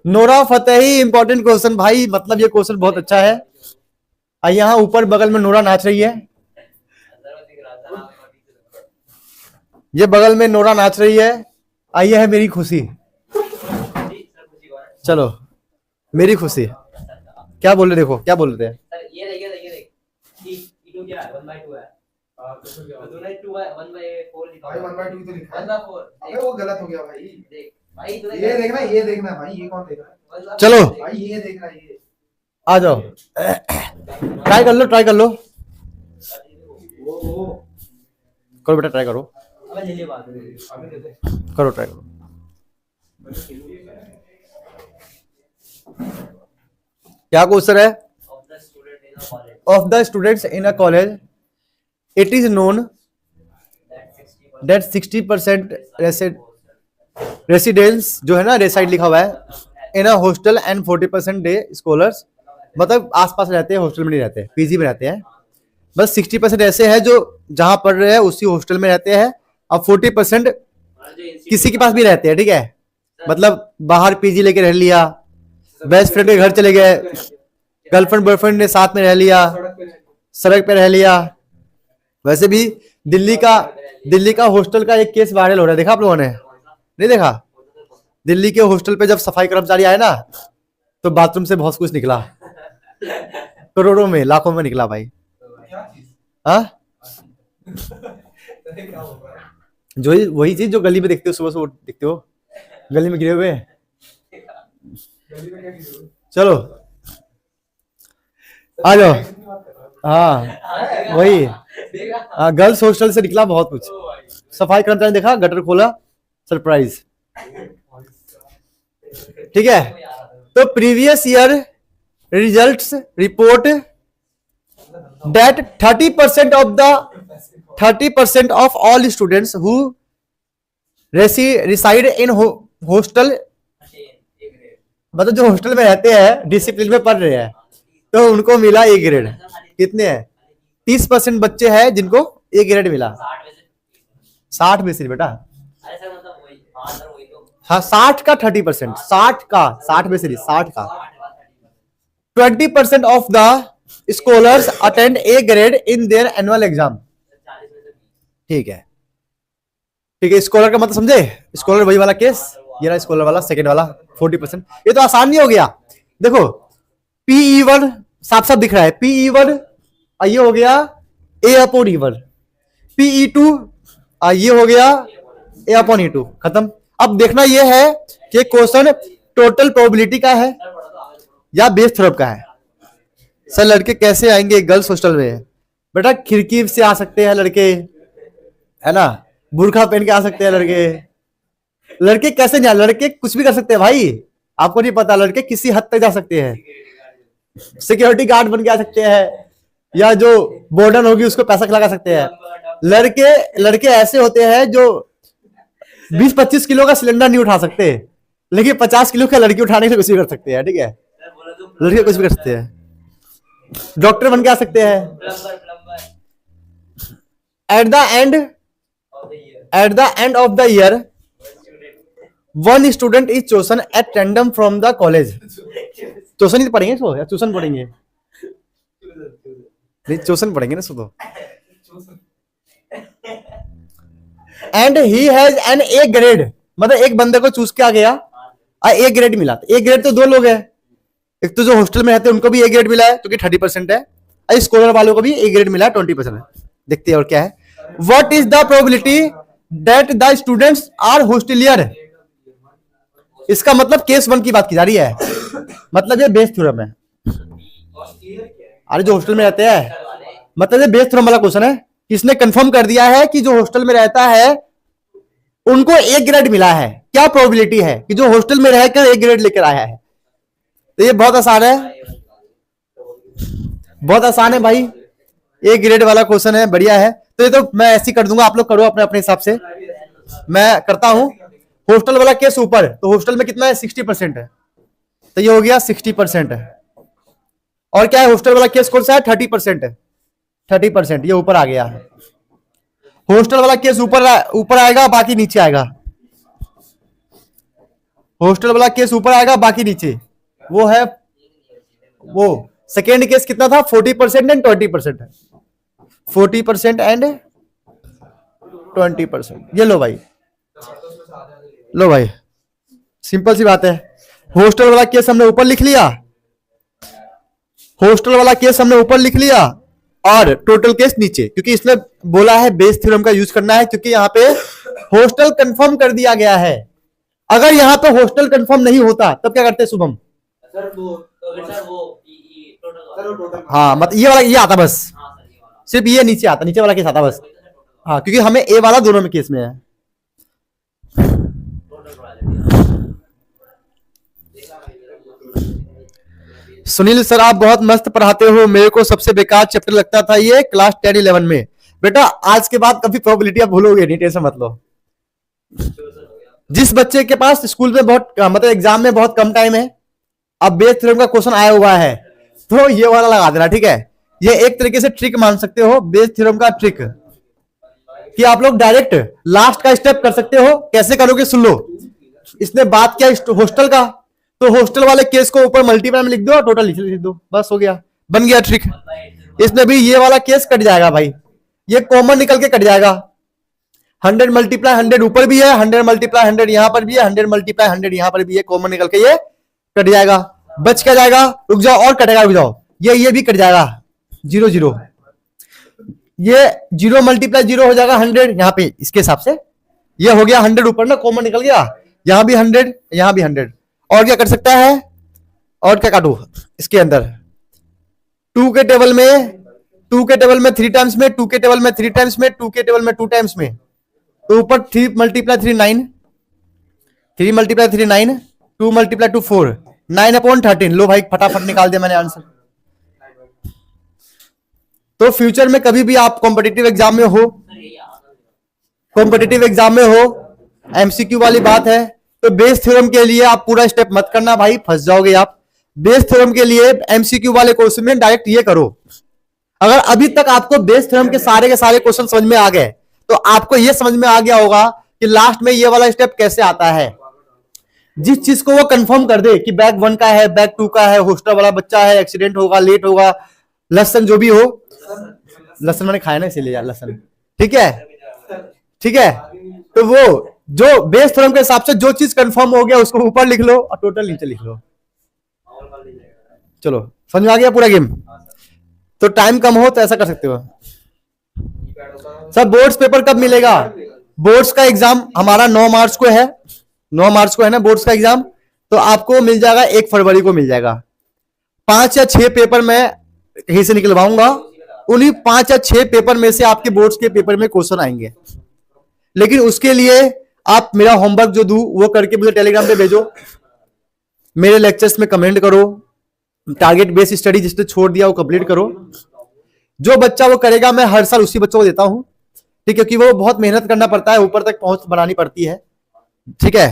Nora Fatehi important question भाई, मतलब ये क्वेश्चन बहुत अच्छा है। यहाँ ऊपर बगल में नोरा नाच रही है, ये बगल में नोरा नाच रही है। आइए है मेरी खुशी, चलो मेरी खुशी। क्या बोल रहे, देखो क्या बोल रहे थे। वो गलत हो गया भाई। ये देखना भाई, ये कौन देख रहा है? चलो भाई ये देख रहा है, ये आ जाओ, ट्राई कर लो, ट्राई कर लो, करो बेटा, ट्राई करो, करो ट्राई करो। क्या क्वेश्चन है? Of the students in a college it is known that 60% residence, जो है ना रेसाइड लिखा हुआ है, in a hostel and 40% day scholars, मतलब आसपास रहते हैं, हॉस्टल में नहीं रहते, पीजी में रहते हैं। बस 60% ऐसे हैं जो जहां पढ़ रहे हैं उसी हॉस्टल में रहते हैं, और 40% किसी के पास भी रहते हैं, ठीक है, मतलब बाहर पीजी लेके रह लिया, बेस्ट फ्रेंड के घर चले गए, गर्लफ्रेंड बॉयफ्रेंड ने साथ में रह लिया, सड़क पे रह लिया। वैसे भी दिल्ली का हॉस्टल का एक केस वायरल हो रहा है, देखा आप लोगों ने? नहीं देखा? दिल्ली के हॉस्टल पे जब सफाई कर्मचारी आए ना, तो बाथरूम से बहुत कुछ निकला, करोड़ों में लाखों में निकला भाई। हाँ, जो वही चीज जो गली में देखते हो, सुबह सुबह देखते हो गली में गिरे हुए। चलो आ जाओ। हाँ वही, गर्ल्स हॉस्टल से निकला बहुत कुछ। सफाई कर्मचारी देखा, गटर खोला, सरप्राइज। ठीक है, तो previous year results report that 30% of all students who reside in hostel, मतलब जो हॉस्टल में रहते हैं, डिसिप्लिन में पढ़ रहे हैं, तो उनको मिला ए ग्रेड। कितने हैं? 30% बच्चे हैं जिनको ए ग्रेड मिला। 60 में से बेटा, हाँ 60 का 30%, 60 में से 60 का 20% of the scholars attend A grade in their annual exam. ठीक है, ठीक है, स्कॉलर का मतलब समझे? स्कॉलर वही वाला केस, ये रहा स्कॉलर वाला, सेकंड वाला 40%। ये तो आसान नहीं हो गया? देखो PE1 साफ साफ दिख रहा है, PE1 ये हो गया A अपॉन E1, PE2 ये हो गया A अपॉन E2, खत्म। अब देखना ये है कि क्वेश्चन टोटल प्रोबेबिलिटी का है या बेस थ्योरम का है। सर लड़के कैसे आएंगे गर्ल्स हॉस्टल में? बेटा खिड़की से आ सकते हैं लड़के, है ना, बुर्खा पहन के आ सकते हैं लड़के। लड़के कैसे नहीं? लड़के कुछ भी कर सकते हैं भाई, आपको नहीं पता? लड़के किसी हद तक जा सकते हैं, सिक्योरिटी गार्ड बन के आ सकते हैं, या जो बोर्डन होगी उसको पैसा खिला सकते हैं। लड़के ऐसे होते हैं जो 20-25 किलो का सिलेंडर नहीं उठा सकते, लेकिन 50 किलो का लड़की उठाने के लिए कुछ भी कर सकते हैं, ठीक है? लड़के कुछ भी कर सकते हैं, डॉक्टर बन के आ सकते हैं। At the end of the year one student is chosen at random from the college. Chosen ही पढ़ेंगे इसको या चूसन पढ़ेंगे? नहीं चोसन पढ़ेंगे ना इसको। And he has an A grade, मतलब एक बंदे को चूज किया गया, ए ग्रेड मिला। ए ग्रेड तो दो लोग हैं, एक तो जो हॉस्टल में रहते हैं उनको भी ए ग्रेड मिला है क्योंकि 30% है, स्कॉलर वालों को भी ए ग्रेड मिला है 20% है। देखते हैं और क्या है। What is the probability that the students are hosteller? इसका मतलब केस 1 की बात की जा रही है, मतलब ये बेस थ्योरम है। अरे जो हॉस्टल में रहते हैं, मतलब ये बेस थ्योरम वाला क्वेश्चन है। किसने कंफर्म कर दिया है कि जो हॉस्टल में रहता है उनको ए ग्रेड मिला है? क्या प्रोबेबिलिटी है कि जो हॉस्टल में रहकर ए ग्रेड लेकर आया है? तो ये बहुत आसान है, बहुत आसान है भाई, ए ग्रेड वाला क्वेश्चन है, बढ़िया है। तो ये तो मैं ऐसे कर दूंगा, आप लोग करो अपने अपने हिसाब से, मैं करता हूं। हॉस्टल वाला केस ऊपर, तो हॉस्टल में कितना है? 60% है, तो ये हो गया 60% है। और क्या है? हॉस्टल वाला केस कौन सा है? 30% है, 30% ये ऊपर आ गया। हॉस्टल वाला केस ऊपर आएगा, बाकी नीचे आएगा। हॉस्टल वाला केस ऊपर आएगा, बाकी नीचे। वो है वो सेकेंड केस कितना था, 40% एंड 20% है, 40% एंड 20%। ये लो भाई, लो भाई, सिंपल सी बात है। हॉस्टल वाला केस हमने ऊपर लिख लिया, हॉस्टल वाला केस हमने ऊपर लिख लिया, और टोटल केस नीचे, क्योंकि इसने बोला है बेस थ्योरम का यूज करना है, क्योंकि यहां पे हॉस्टल कंफर्म कर दिया गया है। अगर यहां पे हॉस्टल कंफर्म नहीं होता तब क्या करते शुभम? हाँ, मतलब ये वाला ये आता बस, सिर्फ ये नीचे आता, नीचे वाला केस आता बस। हाँ, क्योंकि हमें ए वाला दोनों में केस में है। सुनील सर, आप बहुत मस्त पढ़ाते हो, मेरे को सबसे बेकार चैप्टर लगता था ये क्लास 10-11 में। बेटा आज के बाद कभी प्रोबेबिलिटी आप भूलोगे नहीं, टेंशन मत लो। जिस बच्चे के पास स्कूल में बहुत मतलब एग्जाम में बहुत कम टाइम है, अब बेस थ्योरम का क्वेश्चन आया हुआ है, तो ये वाला लगा देना, ठीक है। ये एक तरीके से ट्रिक मान सकते हो, बेस थ्योरम का ट्रिक, कि आप लोग डायरेक्ट लास्ट का स्टेप कर सकते हो। कैसे करोगे सुन लो। इसने बात किया हॉस्टल का, तो हॉस्टल वाले केस को ऊपर मल्टीप्लाई में लिख दो और टोटल लिख दो, बस हो गया, बन गया ट्रिक। इसमें भी ये वाला केस कट जाएगा भाई, ये कॉमन निकल के कट जाएगा। 100 मल्टीप्लाई 100 ऊपर भी है, 100 मल्टीप्लाई 100 यहां पर भी है, 100 मल्टीप्लाई 100 यहां पर भी है, कॉमन निकल के ये कट जाएगा। बच क्या जाएगा, रुक जाओ और कटेगा, रुक जाओ, ये भी कट जाएगा, 0 0। ये 0 मल्टीप्लाई 0 हो जाएगा 100 यहां पे, इसके हिसाब से ये हो गया 100 ऊपर ना, कॉमन निकल गया, यहां भी 100 यहां भी 100। और क्या कर सकता है, और क्या काटू इसके अंदर, 2 के टेबल में 3 टाइम्स में, 2 के टेबल में 3 टाइम्स में, 2 के टेबल में 2 टाइम्स में, तो ऊपर 3 मल्टीप्लाई 3 9, 3 मल्टीप्लाई 3 9, 2 मल्टीप्लाई 2 4, 9/13। लो भाई फटाफट निकाल दिया मैंने आंसर। तो फ्यूचर में कभी भी आप कॉम्पिटिटिव एग्जाम में हो, एमसीक्यू वाली बात है, तो बेस थ्योरम के लिए आप पूरा स्टेप मत करना भाई, फंस जाओगे आप। बेस थ्योरम के लिए एमसीक्यू वाले क्वेश्चन में डायरेक्ट ये करो। अगर अभी तक आपको बेस थ्योरम के सारे क्वेश्चन समझ में आ गए, तो आपको ये समझ में आ गया होगा कि लास्ट में ये वाला स्टेप कैसे आता है। जिस चीज को वो कंफर्म कर दे कि बैग 1 का है, बैग 2 का है, हॉस्टल वाला बच्चा है, एक्सीडेंट होगा, लेट होगा, लसन जो भी हो, लसन मैंने खाया ना इसीलिए यार, लसन, ठीक है, ठीक है। तो वो जो बेस थ्योरम के हिसाब से जो चीज कंफर्म हो गया उसको ऊपर लिख लो और टोटल नीचे लिख लो। चलो समझ में आ गया पूरा गेम। तो टाइम कम हो तो ऐसा कर सकते हो। सर बोर्ड्स पेपर कब मिलेगा? बोर्ड्स का एग्जाम हमारा 9 मार्च को है, 9 मार्च को है ना बोर्ड्स का एग्जाम, तो आपको मिल जाएगा 1 फरवरी को मिल जाएगा। 5 या 6 पेपर मैं कहीं से निकलवाऊंगा, उन्हीं 5 या 6 पेपर में से आपके बोर्ड्स के पेपर में क्वेश्चन आएंगे। लेकिन उसके लिए आप मेरा होमवर्क जो दूं वो करके मुझे टेलीग्राम पे भेजो, मेरे लेक्चर्स में कमेंट करो, टारगेट बेस्ड स्टडी जिसने छोड़ दिया वो कंप्लीट करो। जो बच्चा वो करेगा मैं हर साल उसी बच्चों को देता हूं, ठीक है, क्योंकि वो बहुत मेहनत करना पड़ता है, ऊपर तक पहुंच बनानी पड़ती है, ठीक है।